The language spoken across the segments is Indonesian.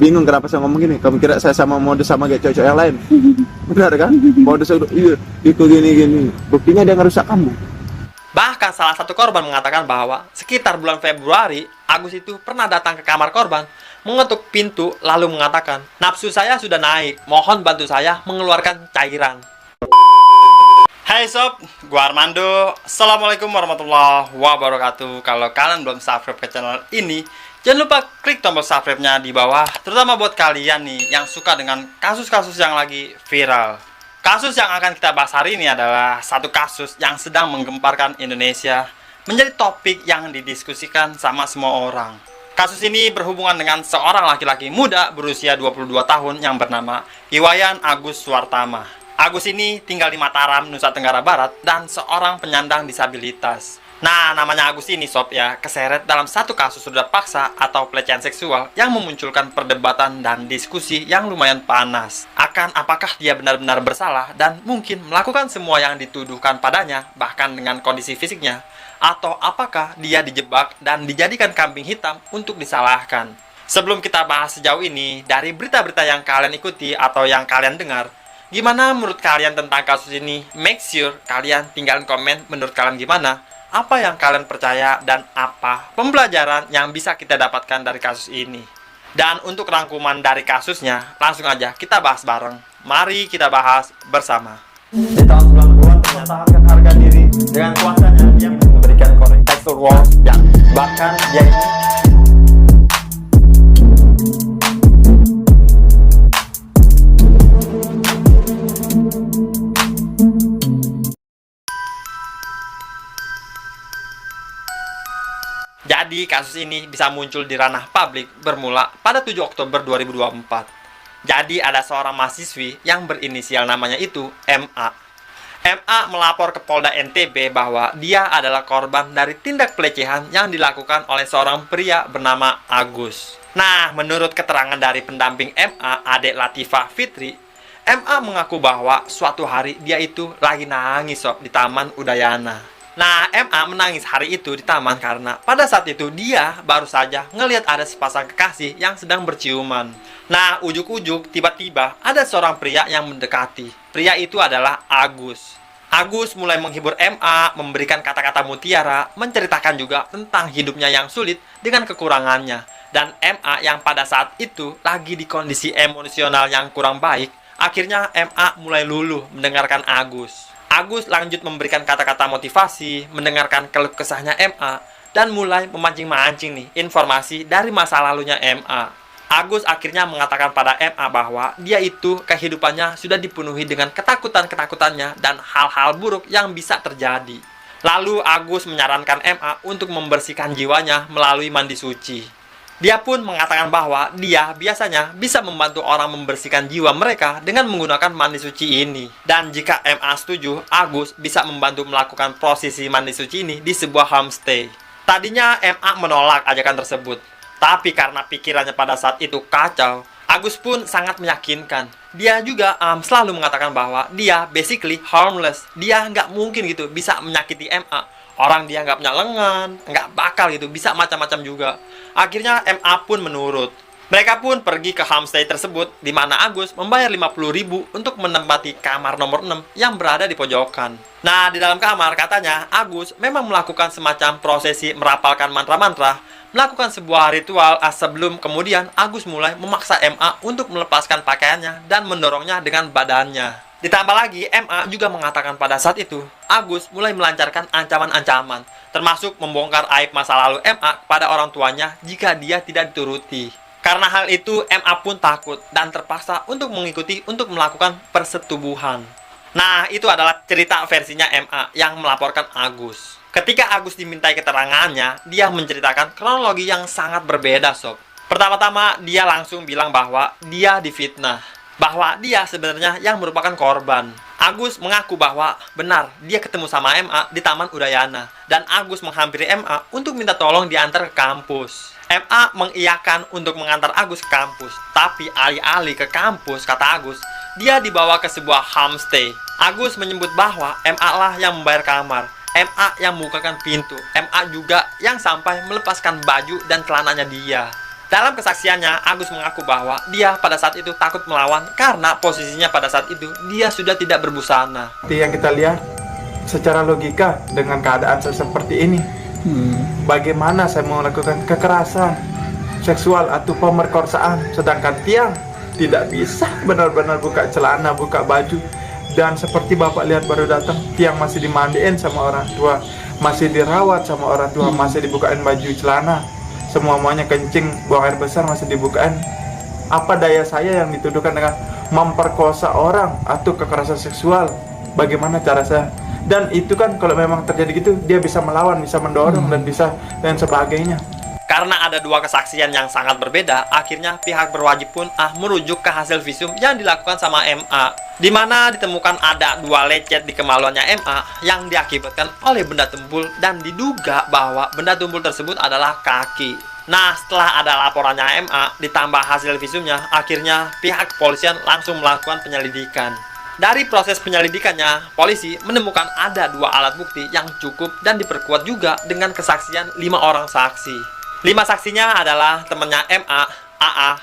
bingung kenapa saya ngomong gini. Kamu kira saya sama modus sama kayak cowok-cowok yang lain? Benar kan? Modus udah iya, itu gini. Buktinya dia ngerusak kamu. Bahkan salah satu korban mengatakan bahwa sekitar bulan Februari, Agus itu pernah datang ke kamar korban, mengetuk pintu lalu mengatakan, "Nafsu saya sudah naik, mohon bantu saya mengeluarkan cairan." Hai sob, gua Armando. Assalamualaikum warahmatullahi wabarakatuh. Kalau kalian belum subscribe ke channel ini, jangan lupa klik tombol subscribe-nya di bawah, terutama buat kalian nih yang suka dengan kasus-kasus yang lagi viral. Kasus yang akan kita bahas hari ini adalah satu kasus yang sedang menggemparkan Indonesia, menjadi topik yang didiskusikan sama semua orang. Kasus ini berhubungan dengan seorang laki-laki muda berusia 22 tahun yang bernama Iwayan Agus Suwartama. Agus ini tinggal di Mataram, Nusa Tenggara Barat, dan seorang penyandang disabilitas. Nah, namanya Agus ini sob ya, keseret dalam satu kasus sudah paksa atau pelecehan seksual yang memunculkan perdebatan dan diskusi yang lumayan panas akan apakah dia benar-benar bersalah dan mungkin melakukan semua yang dituduhkan padanya, bahkan dengan kondisi fisiknya, atau apakah dia dijebak dan dijadikan kambing hitam untuk disalahkan. Sebelum kita bahas sejauh ini, dari berita-berita yang kalian ikuti atau yang kalian dengar, gimana menurut kalian tentang kasus ini? Make sure kalian tinggalin komen menurut kalian gimana, apa yang kalian percaya, dan apa pembelajaran yang bisa kita dapatkan dari kasus ini. Dan untuk rangkuman dari kasusnya, langsung aja kita bahas bareng. Mari kita bahas bersama. Di tahun 90-an ternyata harga diri dengan kuasanya dia memberikan korek texture walls yang bahkan dia ini Jadi kasus ini bisa muncul di ranah publik bermula pada 7 Oktober 2024. Jadi ada seorang mahasiswi yang berinisial namanya itu MA. MA melapor ke Polda NTB bahwa dia adalah korban dari tindak pelecehan yang dilakukan oleh seorang pria bernama Agus. Nah, menurut keterangan dari pendamping MA, Adek Latifah Fitri, MA mengaku bahwa suatu hari dia itu lagi nangis sob di Taman Udayana. Nah, MA menangis hari itu di taman karena pada saat itu dia baru saja ngelihat ada sepasang kekasih yang sedang berciuman. Nah, ujuk-ujuk tiba-tiba ada seorang pria yang mendekati. Pria itu adalah Agus. Agus mulai menghibur MA, memberikan kata-kata mutiara, menceritakan juga tentang hidupnya yang sulit dengan kekurangannya. Dan MA yang pada saat itu lagi di kondisi emosional yang kurang baik, akhirnya MA mulai luluh mendengarkan Agus. Agus lanjut memberikan kata-kata motivasi, mendengarkan keluh kesahnya MA, dan mulai memancing-mancing nih informasi dari masa lalunya MA. Agus akhirnya mengatakan pada MA bahwa dia itu kehidupannya sudah dipenuhi dengan ketakutan-ketakutannya dan hal-hal buruk yang bisa terjadi. Lalu Agus menyarankan MA untuk membersihkan jiwanya melalui mandi suci. Dia pun mengatakan bahwa dia biasanya bisa membantu orang membersihkan jiwa mereka dengan menggunakan mandi suci ini. Dan jika MA setuju, Agus bisa membantu melakukan prosesi mandi suci ini di sebuah homestay. Tadinya MA menolak ajakan tersebut, tapi karena pikirannya pada saat itu kacau, Agus pun sangat meyakinkan. Dia juga selalu mengatakan bahwa dia basically harmless. Dia nggak mungkin gitu bisa menyakiti MA. Orang dia nggak punya lengan, nggak bakal gitu, bisa macam-macam juga. Akhirnya MA pun menurut. Mereka pun pergi ke homestay tersebut, di mana Agus membayar 50.000 untuk menempati kamar nomor 6 yang berada di pojokan. Nah, di dalam kamar katanya Agus memang melakukan semacam prosesi merapalkan mantra-mantra, melakukan sebuah ritual sebelum kemudian Agus mulai memaksa MA untuk melepaskan pakaiannya dan mendorongnya dengan badannya. Ditambah lagi, MA juga mengatakan pada saat itu, Agus mulai melancarkan ancaman-ancaman, termasuk membongkar aib masa lalu MA kepada orang tuanya jika dia tidak dituruti. Karena hal itu, MA pun takut dan terpaksa untuk mengikuti untuk melakukan persetubuhan. Nah, itu adalah cerita versinya MA yang melaporkan Agus. Ketika Agus dimintai keterangannya, dia menceritakan kronologi yang sangat berbeda, sob. Pertama-tama, dia langsung bilang bahwa dia difitnah, bahwa dia sebenarnya yang merupakan korban. Agus mengaku bahwa benar dia ketemu sama MA di Taman Udayana, dan Agus menghampiri MA untuk minta tolong diantar ke kampus. MA mengiyakan untuk mengantar Agus ke kampus, tapi alih-alih ke kampus, kata Agus, dia dibawa ke sebuah homestay. Agus menyebut bahwa MA lah yang membayar kamar, MA yang membukakan pintu, MA juga yang sampai melepaskan baju dan celananya dia. Dalam kesaksiannya, Agus mengaku bahwa dia pada saat itu takut melawan karena posisinya pada saat itu dia sudah tidak berbusana. Seperti yang kita lihat secara logika dengan keadaan seperti ini, bagaimana saya mau melakukan kekerasan seksual atau pemerkosaan sedangkan Tiang tidak bisa benar-benar buka celana, buka baju. Dan seperti Bapak lihat baru datang, Tiang masih dimandiin sama orang tua, masih dirawat sama orang tua, masih dibukain baju celana, semuanya kencing, buang air besar masih dibukain. Apa daya saya yang dituduhkan dengan memperkosa orang atau kekerasan seksual? Bagaimana cara saya? Dan itu kan kalau memang terjadi gitu, dia bisa melawan, bisa mendorong dan bisa dan sebagainya. Karena ada dua kesaksian yang sangat berbeda, akhirnya pihak berwajib pun merujuk ke hasil visum yang dilakukan sama MA, di mana ditemukan ada 2 lecet di kemaluannya MA yang diakibatkan oleh benda tumpul dan diduga bahwa benda tumpul tersebut adalah kaki. Nah, setelah ada laporannya MA ditambah hasil visumnya, akhirnya pihak kepolisian langsung melakukan penyelidikan. Dari proses penyelidikannya, polisi menemukan ada 2 alat bukti yang cukup dan diperkuat juga dengan kesaksian 5 orang saksi. 5 saksinya adalah temannya MA, AA,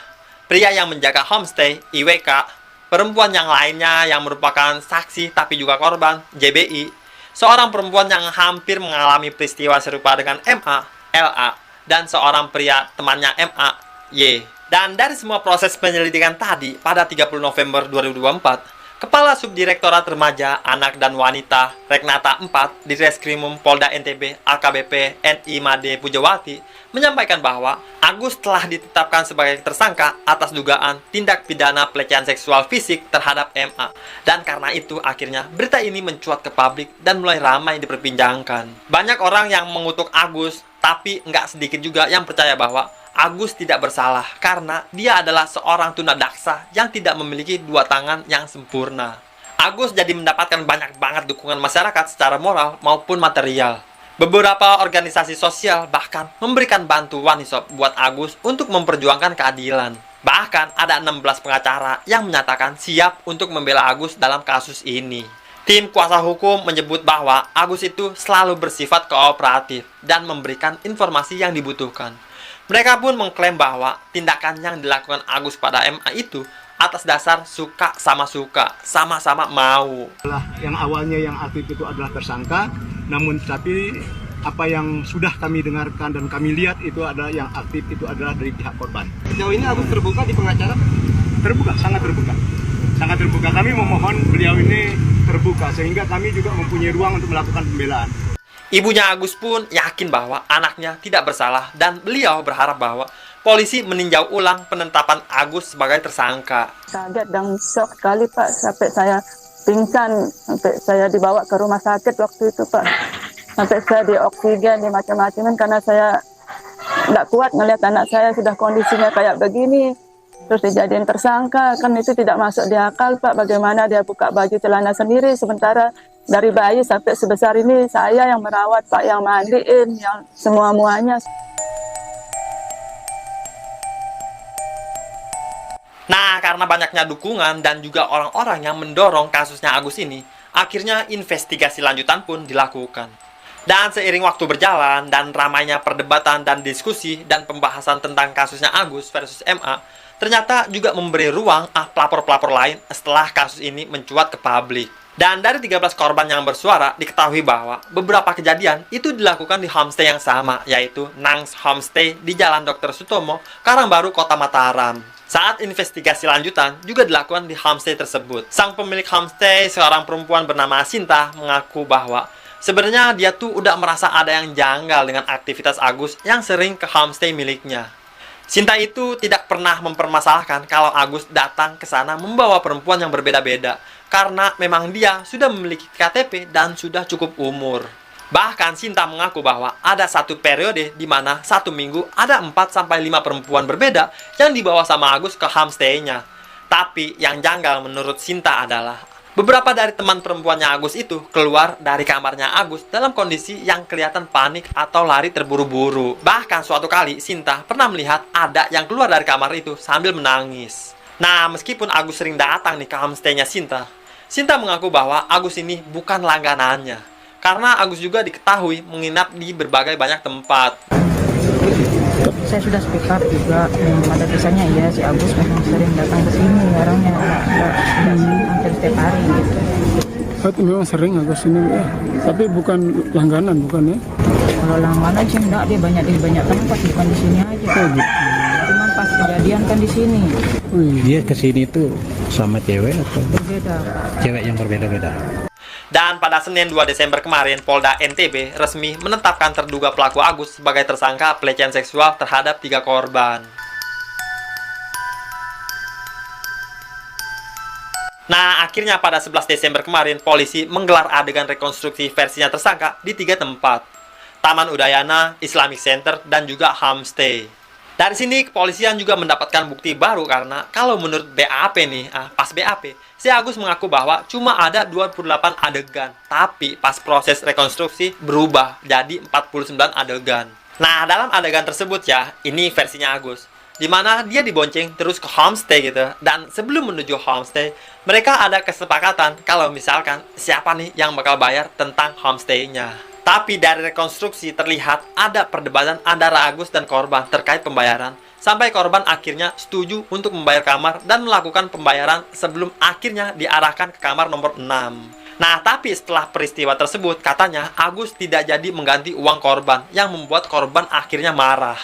pria yang menjaga homestay, IWK, perempuan yang lainnya yang merupakan saksi tapi juga korban, JBI, seorang perempuan yang hampir mengalami peristiwa serupa dengan MA, LA, dan seorang pria temannya MA, Y. Dan dari semua proses penyelidikan tadi, pada 30 November 2024, Kepala Subdirektorat Remaja, Anak dan Wanita, Reknata 4, di Reskrimum Polda NTB, AKBP, NI Made Pujawati, menyampaikan bahwa Agus telah ditetapkan sebagai tersangka atas dugaan tindak pidana pelecehan seksual fisik terhadap MA. Dan karena itu, akhirnya berita ini mencuat ke publik dan mulai ramai diperbincangkan. Banyak orang yang mengutuk Agus, tapi nggak sedikit juga yang percaya bahwa Agus tidak bersalah karena dia adalah seorang tunadaksa yang tidak memiliki 2 tangan yang sempurna. Agus jadi mendapatkan banyak banget dukungan masyarakat secara moral maupun material. Beberapa organisasi sosial bahkan memberikan bantuan buat Agus untuk memperjuangkan keadilan. Bahkan ada 16 pengacara yang menyatakan siap untuk membela Agus dalam kasus ini. Tim kuasa hukum menyebut bahwa Agus itu selalu bersifat kooperatif dan memberikan informasi yang dibutuhkan. Mereka pun mengklaim bahwa tindakan yang dilakukan Agus pada MA itu atas dasar suka sama suka, sama-sama mau. Yang awalnya yang aktif itu adalah tersangka, namun tapi apa yang sudah kami dengarkan dan kami lihat itu adalah yang aktif itu adalah dari pihak korban. Sejauh ini Agus terbuka di pengacara? Terbuka, sangat terbuka. Sangat terbuka. Kami memohon beliau ini terbuka sehingga kami juga mempunyai ruang untuk melakukan pembelaan. Ibunya Agus pun yakin bahwa anaknya tidak bersalah dan beliau berharap bahwa polisi meninjau ulang penetapan Agus sebagai tersangka. Kaget dan shock sekali Pak, sampai saya pingsan, sampai saya dibawa ke rumah sakit waktu itu Pak. Sampai saya di oksigen, di macam-macam karena saya nggak kuat ngelihat anak saya sudah kondisinya kayak begini. Terus dijadiin tersangka, kan itu tidak masuk di akal Pak. Bagaimana dia buka baju celana sendiri, sementara dari bayi sampai sebesar ini saya yang merawat Pak, yang mandiin, yang semua-muanya. Nah, karena banyaknya dukungan dan juga orang-orang yang mendorong kasusnya Agus ini, akhirnya investigasi lanjutan pun dilakukan. Dan seiring waktu berjalan dan ramainya perdebatan dan diskusi dan pembahasan tentang kasusnya Agus versus MA, ternyata juga memberi ruang pelapor-pelapor lain setelah kasus ini mencuat ke publik. Dan dari 13 korban yang bersuara, diketahui bahwa beberapa kejadian itu dilakukan di homestay yang sama, yaitu Nangs Homestay di Jalan Dr. Sutomo, Karangbaru, Kota Mataram. Saat investigasi lanjutan juga dilakukan di homestay tersebut. Sang pemilik homestay, seorang perempuan bernama Sinta, mengaku bahwa sebenarnya dia tuh udah merasa ada yang janggal dengan aktivitas Agus yang sering ke homestay miliknya. Sinta itu tidak pernah mempermasalahkan kalau Agus datang ke sana membawa perempuan yang berbeda-beda, karena memang dia sudah memiliki KTP dan sudah cukup umur. Bahkan Sinta mengaku bahwa ada satu periode di mana 1 minggu ada 4-5 perempuan berbeda yang dibawa sama Agus ke homestay-nya. Tapi yang janggal menurut Sinta adalah beberapa dari teman perempuannya Agus itu keluar dari kamarnya Agus dalam kondisi yang kelihatan panik atau lari terburu-buru. Bahkan suatu kali Sinta pernah melihat ada yang keluar dari kamar itu sambil menangis. Nah, meskipun Agus sering datang nih ke homestay-nya Sinta, Sinta mengaku bahwa Agus ini bukan langganannya. Karena Agus juga diketahui menginap di berbagai banyak tempat. Saya sudah speak up juga, pada kisahnya ya si Agus memang sering datang ke sini orangnya, hampir setiap hari gitu. Berarti memang sering Agus ini ya, tapi bukan langganan bukan ya? Kalau langganan sih enggak, dia banyak tempat, bukan di sini aja. Oh gitu. Cuman pas kejadian kan di sini. Dia kesini tuh sama cewek atau Berbeda. cewek yang berbeda-beda? Dan pada Senin 2 Desember kemarin, Polda NTB resmi menetapkan terduga pelaku Agus sebagai tersangka pelecehan seksual terhadap 3 korban. Nah, akhirnya pada 11 Desember kemarin, polisi menggelar adegan rekonstruksi versinya tersangka di 3 tempat. Taman Udayana, Islamic Center, dan juga Homestay. Dari sini, kepolisian juga mendapatkan bukti baru karena kalau menurut BAP nih, pas BAP, si Agus mengaku bahwa cuma ada 28 adegan, tapi pas proses rekonstruksi berubah jadi 49 adegan. Nah, dalam adegan tersebut ya, ini versinya Agus, di mana dia dibonceng terus ke homestay gitu. Dan sebelum menuju homestay, mereka ada kesepakatan kalau misalkan siapa nih yang bakal bayar tentang homestay-nya. Tapi dari rekonstruksi terlihat ada perdebatan antara Agus dan korban terkait pembayaran. Sampai korban akhirnya setuju untuk membayar kamar dan melakukan pembayaran sebelum akhirnya diarahkan ke kamar nomor 6. Nah, tapi setelah peristiwa tersebut, katanya Agus tidak jadi mengganti uang korban yang membuat korban akhirnya marah.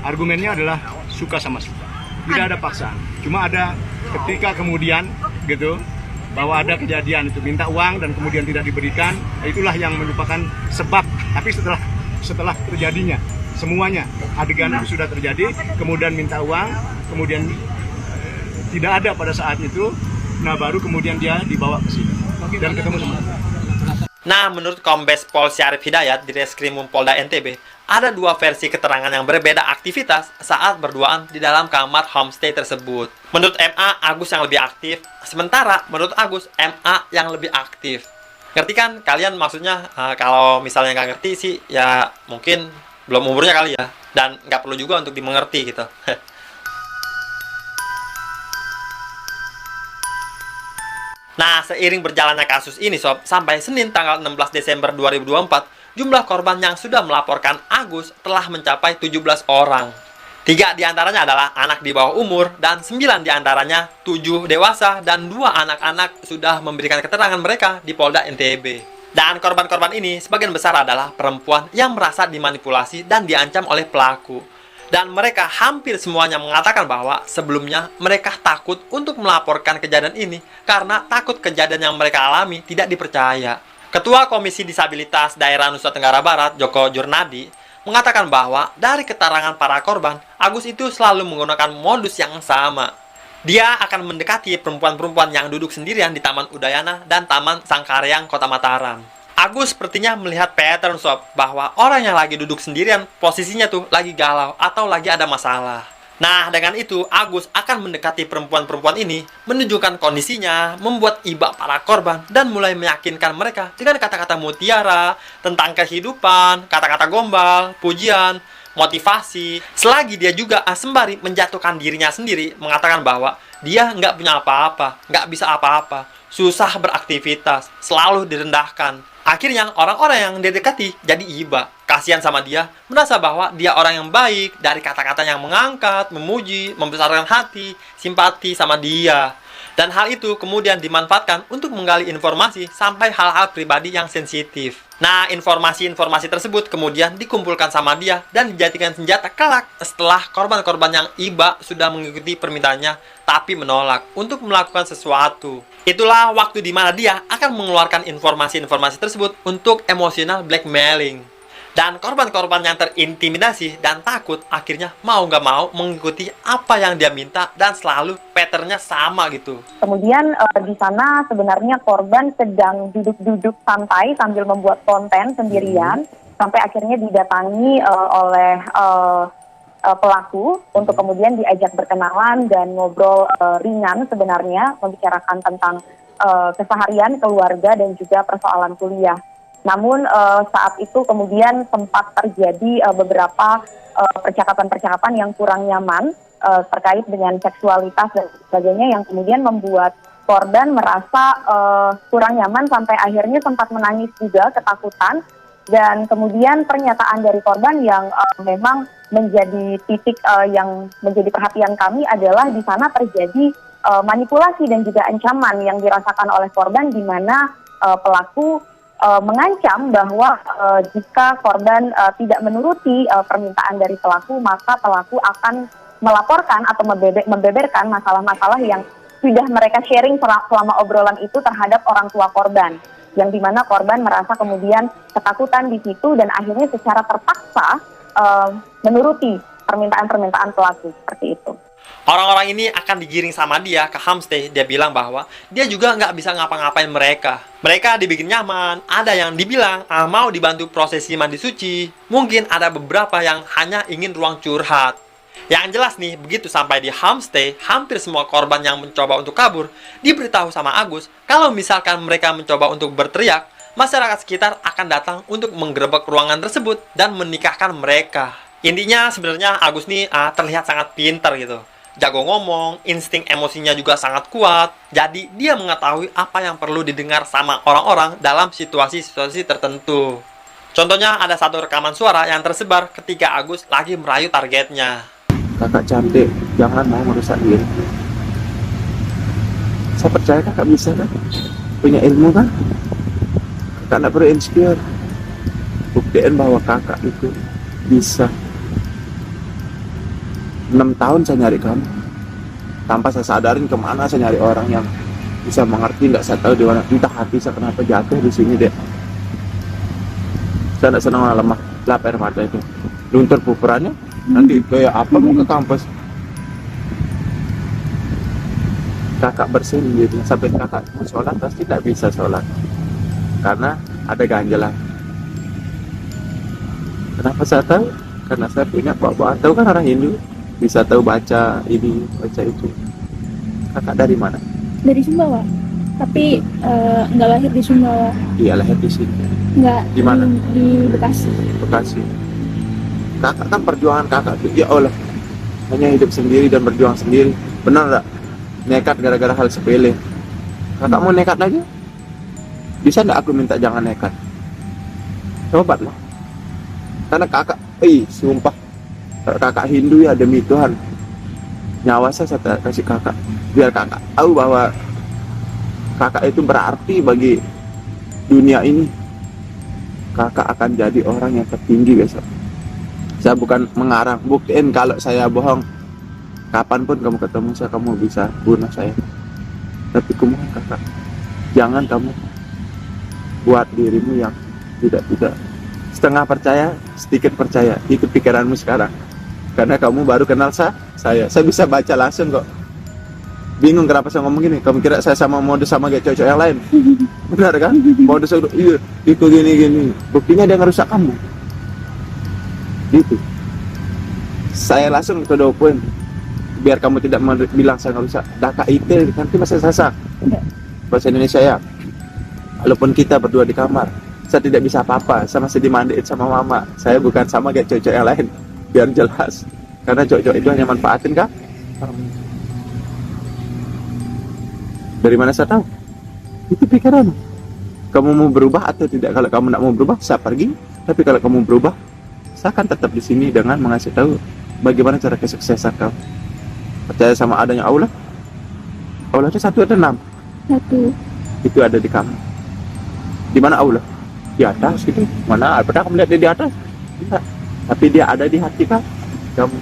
Argumennya adalah suka sama suka, tidak ada paksaan. Cuma ada ketika kemudian gitu bahwa ada kejadian itu minta uang dan kemudian tidak diberikan, itulah yang merupakan sebab. Tapi setelah terjadinya semuanya adegan itu sudah terjadi, kemudian minta uang, kemudian tidak ada pada saat itu, nah baru kemudian dia dibawa ke sini dan ketemu sama. Nah, menurut Kombes Pol Syarif Hidayat di Reskrimum Polda NTB, ada 2 versi keterangan yang berbeda aktivitas saat berduaan di dalam kamar homestay tersebut. Menurut MA, Agus yang lebih aktif, sementara menurut Agus, MA yang lebih aktif. Ngerti kan kalian maksudnya? Kalau misalnya nggak ngerti sih, ya mungkin belum umurnya kali ya, dan nggak perlu juga untuk dimengerti gitu. Nah, seiring berjalannya kasus ini sob, sampai Senin tanggal 16 Desember 2024, jumlah korban yang sudah melaporkan Agus telah mencapai 17 orang. 3 diantaranya adalah anak di bawah umur, dan 9 diantaranya 7 dewasa, dan 2 anak-anak sudah memberikan keterangan mereka di Polda NTB. Dan korban-korban ini sebagian besar adalah perempuan yang merasa dimanipulasi dan diancam oleh pelaku. Dan mereka hampir semuanya mengatakan bahwa sebelumnya mereka takut untuk melaporkan kejadian ini karena takut kejadian yang mereka alami tidak dipercaya. Ketua Komisi Disabilitas Daerah Nusa Tenggara Barat, Joko Jurnadi, mengatakan bahwa dari keterangan para korban, Agus itu selalu menggunakan modus yang sama. Dia akan mendekati perempuan-perempuan yang duduk sendirian di Taman Udayana dan Taman Sangkareang, Kota Mataram. Agus sepertinya melihat pattern sob, bahwa orang yang lagi duduk sendirian posisinya tuh lagi galau atau lagi ada masalah. Nah, dengan itu Agus akan mendekati perempuan-perempuan ini, menunjukkan kondisinya, membuat iba para korban, dan mulai meyakinkan mereka dengan kata-kata mutiara, tentang kehidupan, kata-kata gombal, pujian, motivasi. Selagi dia juga sembari menjatuhkan dirinya sendiri, mengatakan bahwa dia nggak punya apa-apa, nggak bisa apa-apa, susah beraktivitas, selalu direndahkan. Akhirnya orang-orang yang dia dekati jadi iba, kasihan sama dia, merasa bahwa dia orang yang baik, dari kata-kata yang mengangkat, memuji, membesarkan hati, simpati sama dia. Dan hal itu kemudian dimanfaatkan untuk menggali informasi sampai hal-hal pribadi yang sensitif. Nah, informasi-informasi tersebut kemudian dikumpulkan sama dia dan dijadikan senjata kelak setelah korban-korban yang iba sudah mengikuti permintaannya tapi menolak untuk melakukan sesuatu. Itulah waktu di mana dia akan mengeluarkan informasi-informasi tersebut untuk emosional blackmailing. Dan korban-korban yang terintimidasi dan takut akhirnya mau nggak mau mengikuti apa yang dia minta dan selalu patternnya sama gitu. Kemudian di sana sebenarnya korban sedang duduk-duduk santai sambil membuat konten sendirian sampai akhirnya didatangi oleh pelaku untuk kemudian diajak berkenalan dan ngobrol ringan sebenarnya, membicarakan tentang keseharian keluarga dan juga persoalan kuliah. Namun saat itu kemudian sempat terjadi beberapa percakapan-percakapan yang kurang nyaman terkait dengan seksualitas dan sebagainya yang kemudian membuat korban merasa kurang nyaman sampai akhirnya sempat menangis juga, ketakutan. Dan kemudian pernyataan dari korban yang memang menjadi titik yang menjadi perhatian kami adalah di sana terjadi manipulasi dan juga ancaman yang dirasakan oleh korban, di mana pelaku mengancam bahwa jika korban tidak menuruti permintaan dari pelaku, maka pelaku akan melaporkan atau membeberkan masalah-masalah yang sudah mereka sharing selama obrolan itu terhadap orang tua korban, yang dimana korban merasa kemudian ketakutan di situ dan akhirnya secara terpaksa menuruti permintaan-permintaan pelaku seperti itu. Orang-orang ini akan digiring sama dia ke homestay. Dia bilang bahwa dia juga nggak bisa ngapa-ngapain mereka. Mereka dibikin nyaman. Ada yang dibilang mau dibantu prosesi mandi suci. Mungkin ada beberapa yang hanya ingin ruang curhat. Yang jelas nih, begitu sampai di homestay, hampir semua korban yang mencoba untuk kabur diberitahu sama Agus kalau misalkan mereka mencoba untuk berteriak, masyarakat sekitar akan datang untuk menggerebek ruangan tersebut dan menikahkan mereka. Intinya sebenarnya Agus nih terlihat sangat pintar gitu. Jago ngomong, insting emosinya juga sangat kuat. Jadi dia mengetahui apa yang perlu didengar sama orang-orang dalam situasi-situasi tertentu. Contohnya ada satu rekaman suara yang tersebar ketika Agus lagi merayu targetnya. Kakak cantik, jangan mau merusak diri. Saya percaya kakak bisa kan? Punya ilmu kan? Kakak tidak perlu insecure. Buktiin bahwa kakak itu bisa. 6 tahun saya nyari kamu. Tanpa saya sadarin kemana saya nyari orang yang bisa mengerti, nggak saya tahu di mana. Entah hati saya kenapa jatuh di sini deh. Saya tidak senang lemah, lap air mata itu. Luntur pukurannya, nanti kayak apa mau ke kampus. Kakak bersin gitu, sampai kakak mau sholat pasti tidak bisa sholat. Karena ada ganjalan. Kenapa saya tahu? Karena saya punya bapak tahu kan orang Hindu. Bisa tahu baca ini, baca itu. Kakak dari mana? Dari Sumbawa, tapi nggak lahir di Sumbawa. Iya, lahir di sini. Nggak. Di mana? Di Bekasi. Bekasi. Kakak kan perjuangan kakak tuh, ya Allah, hanya hidup sendiri dan berjuang sendiri. Benar nggak? Nekat gara-gara hal sepele. Kakak mau nekat lagi? Bisa nggak aku minta jangan nekat? Coba lah. Karena kakak, sumpah. Kakak Hindu ya, demi Tuhan, nyawa saya kasih kakak biar kakak tahu bahwa kakak itu berarti bagi dunia ini. Kakak akan jadi orang yang tertinggi besok. Saya bukan mengarang, buktiin kalau saya bohong. Kapanpun kamu ketemu saya, kamu bisa bunuh saya. Tapi kumohon kakak, jangan kamu buat dirimu yang tidak setengah percaya, sedikit percaya. Itu pikiranmu sekarang. Karena kamu baru kenal saya bisa baca langsung kok. Bingung kenapa saya ngomong gini. Kamu kira saya sama modus sama kayak cowok yang lain? Benar kan? Modus iya, itu gini. Buktinya dia ngerusak kamu. Gitu. Saya langsung ke poin. Biar kamu tidak bilang saya ngerusak. Daka itu nanti masih sasak. Bahasa Indonesia ya. Walaupun kita berdua di kamar, saya tidak bisa apa-apa. Saya masih dimandiin sama mama. Saya bukan sama kayak cowok yang lain. Biar jelas, karena cowok itu hanya manfaatin kak. Dari mana saya tahu? Itu pikiran. Kamu mau berubah atau tidak? Kalau kamu tidak mau berubah, saya pergi. Tapi kalau kamu berubah, saya akan tetap di sini dengan mengasih tahu bagaimana cara kesuksesan kamu. Percaya sama adanya Allah. Allah itu 1 atau 6? 1. Itu ada di kamu. Di mana Allah? Di atas gitu. Mana? Pernah kamu lihat dia di atas? Tidak. Tapi dia ada di hati kamu.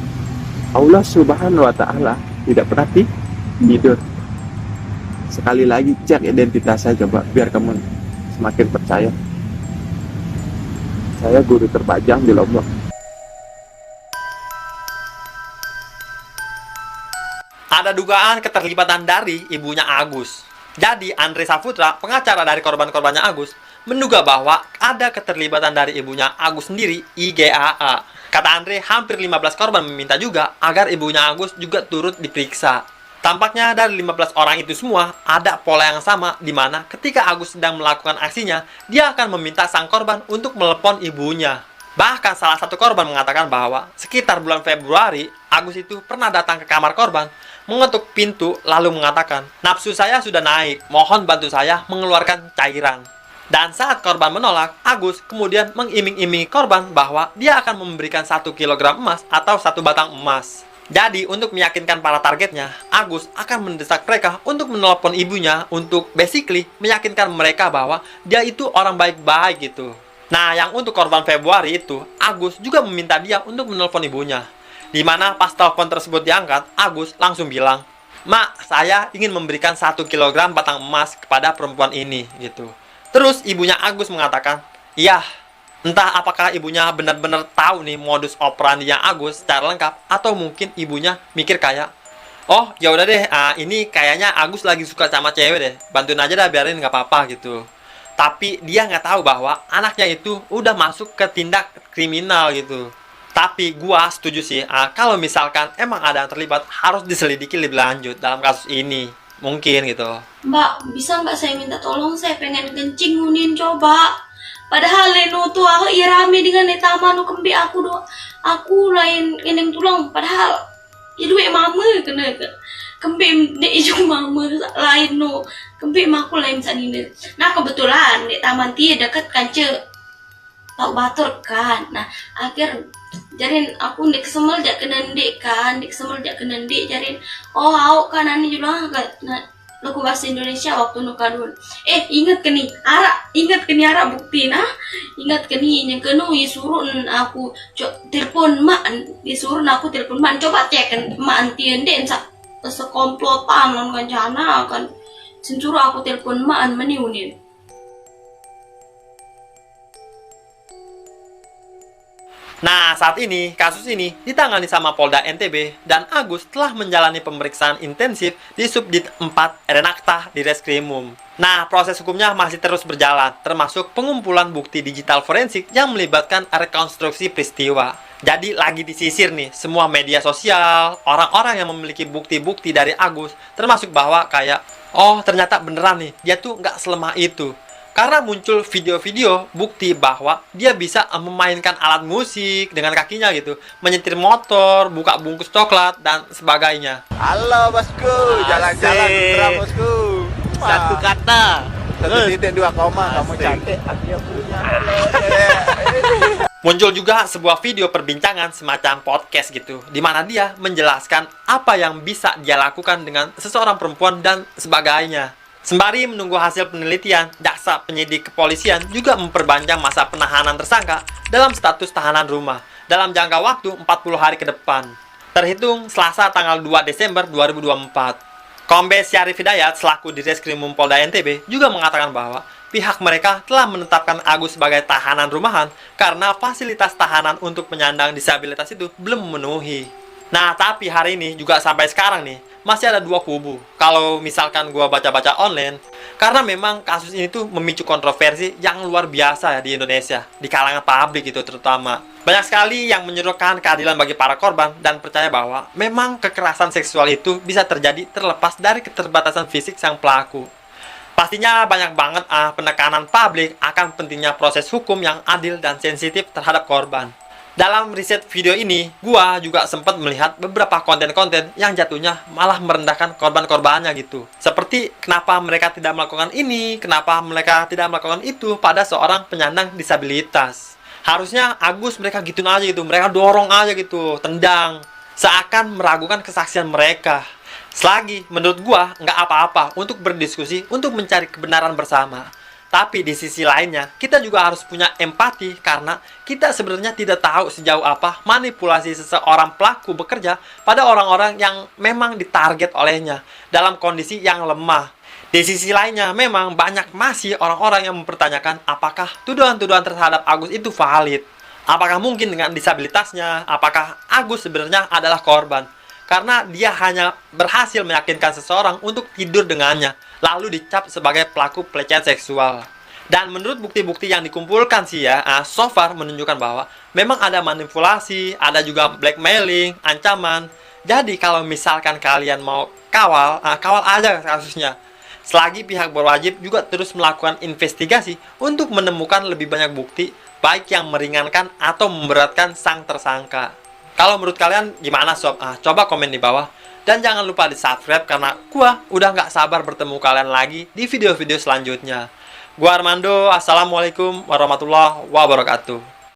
Allah Subhanahu wa Ta'ala tidak pernah tidur. Sekali lagi cek identitas saya coba, biar kamu semakin percaya. Saya guru terbajang di Lombok. Ada dugaan keterlibatan dari ibunya Agus. Jadi Andre Saputra, pengacara dari korban-korbannya Agus, menduga bahwa ada keterlibatan dari ibunya Agus sendiri, IGAA. Kata Andre, hampir 15 korban meminta juga agar ibunya Agus juga turut diperiksa. Tampaknya dari 15 orang itu semua, ada pola yang sama di mana ketika Agus sedang melakukan aksinya, dia akan meminta sang korban untuk melepon ibunya. Bahkan salah satu korban mengatakan bahwa sekitar bulan Februari, Agus itu pernah datang ke kamar korban, mengetuk pintu lalu mengatakan, "Nafsu saya sudah naik, mohon bantu saya mengeluarkan cairan." Dan saat korban menolak, Agus kemudian mengiming-imingi korban bahwa dia akan memberikan 1 kilogram emas atau 1 batang emas. Jadi, untuk meyakinkan para targetnya, Agus akan mendesak mereka untuk menelpon ibunya untuk basically meyakinkan mereka bahwa dia itu orang baik-baik gitu. Nah, yang untuk korban Februari itu, Agus juga meminta dia untuk menelpon ibunya. Di mana pas telepon tersebut diangkat, Agus langsung bilang, "Mak, saya ingin memberikan 1 kilogram batang emas kepada perempuan ini," gitu. Terus ibunya Agus mengatakan, "Iya." Entah apakah ibunya benar-benar tahu nih modus operandinya Agus secara lengkap, atau mungkin ibunya mikir kayak, "Oh, ya udah deh, ini kayaknya Agus lagi suka sama cewek deh, bantuin aja dah, biarin nggak apa-apa," gitu. Tapi dia nggak tahu bahwa anaknya itu udah masuk ke tindak kriminal gitu. Tapi gua setuju sih, kalau misalkan emang ada yang terlibat, harus diselidiki lebih lanjut dalam kasus ini. Mungkin gitu. "Mbak, bisa nggak saya minta tolong? Saya pengen kencing ngunin coba. Padahal Leno tuh aku rame dengan taman nu kembi aku do. Aku lain eneng tulang. Padahal itu mama kena kembi dek ijo mama lain no. Kembi maku lain sanine. Nah kebetulan di taman tie deket kance Pak Batur kan. Nah akhir jarin aku nek semel jak kenendek kan, nek semel jak kenendek jarin. Oh, au kan ani juga nah, lagu bahasa Indonesia waktu nu kadun. Ingat ke nih, ara bukti nah. Ingat ke nih yang kenu disuruh aku telepon mak, disuruh aku telepon mak, coba cek mak antien den sekomplotan non kancana kan. Sensuruh aku telepon mak meniunin. Nah, saat ini, kasus ini ditangani sama Polda NTB dan Agus telah menjalani pemeriksaan intensif di Subdit 4 Renakta di Reskrimum. Nah, proses hukumnya masih terus berjalan, termasuk pengumpulan bukti digital forensik yang melibatkan rekonstruksi peristiwa. Jadi lagi disisir nih semua media sosial, orang-orang yang memiliki bukti-bukti dari Agus, termasuk bahwa kayak, oh ternyata beneran nih, dia tuh nggak selemah itu. Karena muncul video-video bukti bahwa dia bisa memainkan alat musik dengan kakinya gitu, menyetir motor, buka bungkus coklat, dan sebagainya. Halo bosku, jalan-jalan putra bosku. Satu kata. 1.2 koma, kamu cantik, aku yang punya. Muncul juga sebuah video perbincangan semacam podcast gitu, di mana dia menjelaskan apa yang bisa dia lakukan dengan seseorang perempuan dan sebagainya. Sembari menunggu hasil penelitian, jaksa penyidik kepolisian juga memperpanjang masa penahanan tersangka dalam status tahanan rumah dalam jangka waktu 40 hari ke depan, terhitung Selasa tanggal 2 Desember 2024. Kombes Syarif Hidayat selaku Direskrimum Polda NTB juga mengatakan bahwa pihak mereka telah menetapkan Agus sebagai tahanan rumahan karena fasilitas tahanan untuk penyandang disabilitas itu belum memenuhi. Nah, tapi hari ini juga sampai sekarang nih, masih ada dua kubu. Kalau misalkan gua baca-baca online, karena memang kasus ini tuh memicu kontroversi yang luar biasa ya di Indonesia, di kalangan publik itu terutama. Banyak sekali yang menyerukan keadilan bagi para korban dan percaya bahwa memang kekerasan seksual itu bisa terjadi terlepas dari keterbatasan fisik sang pelaku. Pastinya banyak banget penekanan publik akan pentingnya proses hukum yang adil dan sensitif terhadap korban. Dalam riset video ini, gua juga sempat melihat beberapa konten-konten yang jatuhnya malah merendahkan korban-korbannya gitu. Seperti kenapa mereka tidak melakukan ini, kenapa mereka tidak melakukan itu pada seorang penyandang disabilitas. Harusnya Agus mereka gituin aja gitu, mereka dorong aja gitu, tendang, seakan meragukan kesaksian mereka. Selagi menurut gua nggak apa-apa untuk berdiskusi untuk mencari kebenaran bersama. Tapi di sisi lainnya, kita juga harus punya empati karena kita sebenarnya tidak tahu sejauh apa manipulasi seseorang pelaku bekerja pada orang-orang yang memang ditarget olehnya dalam kondisi yang lemah. Di sisi lainnya, memang banyak masih orang-orang yang mempertanyakan apakah tuduhan-tuduhan terhadap Agus itu valid. Apakah mungkin dengan disabilitasnya, apakah Agus sebenarnya adalah korban? Karena dia hanya berhasil meyakinkan seseorang untuk tidur dengannya, lalu dicap sebagai pelaku pelecehan seksual. Dan menurut bukti-bukti yang dikumpulkan sih ya, so far menunjukkan bahwa memang ada manipulasi, ada juga blackmailing, ancaman. Jadi kalau misalkan kalian mau kawal aja kasusnya. Selagi pihak berwajib juga terus melakukan investigasi untuk menemukan lebih banyak bukti, baik yang meringankan atau memberatkan sang tersangka. Kalau menurut kalian gimana sob? Coba komen di bawah. Dan jangan lupa di subscribe karena gua udah nggak sabar bertemu kalian lagi di video-video selanjutnya. Gua Armando, assalamualaikum warahmatullahi wabarakatuh.